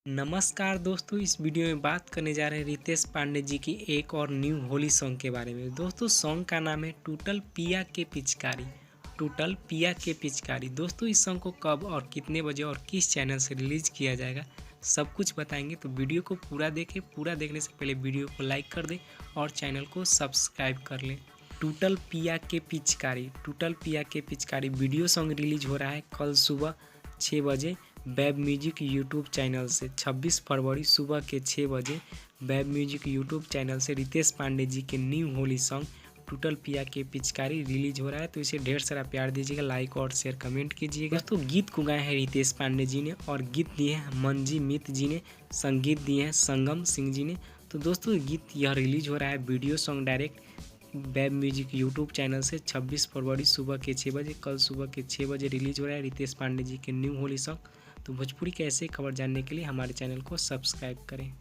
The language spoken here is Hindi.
नमस्कार दोस्तों, इस वीडियो में बात करने जा रहे हैं रितेश पांडे जी की एक और न्यू होली सॉन्ग के बारे में। दोस्तों सॉन्ग का नाम है टूटल पिया के पिचकारी। टूटल पिया के पिचकारी। दोस्तों इस सॉन्ग को कब और कितने बजे और किस चैनल से रिलीज किया जाएगा सब कुछ बताएंगे, तो वीडियो को पूरा देखें। पूरा देखने से पहले वीडियो को लाइक कर दें और चैनल को सब्सक्राइब कर लें। टूटल पिया के पिचकारी। टूटल पिया के पिचकारी वीडियो सॉन्ग रिलीज हो रहा है कल सुबह 6 बजे वेब म्यूजिक यूट्यूब चैनल से। 26 फरवरी सुबह के 6 बजे वेब म्यूजिक यूट्यूब चैनल से रितेश पांडे जी के न्यू होली सॉन्ग टूटल पिया के पिचकारी रिलीज हो रहा है। तो इसे ढेर सारा प्यार दीजिएगा, लाइक और शेयर कमेंट कीजिएगा। दोस्तों गीत को गाए हैं रितेश पांडे जी ने और गीत दिए हैं मंजी मित जी ने, संगीत दिए हैं संगम सिंह जी ने। तो दोस्तों गीत यह रिलीज हो रहा है video song direct web music YouTube channel से 26 फरवरी सुबह के 6 बजे, कल सुबह के 6 बजे रिलीज हो रहा है रितेश पांडे जी के न्यू होली सॉन्ग। तो भोजपुरी के ऐसे खबर जानने के लिए हमारे चैनल को सब्सक्राइब करें।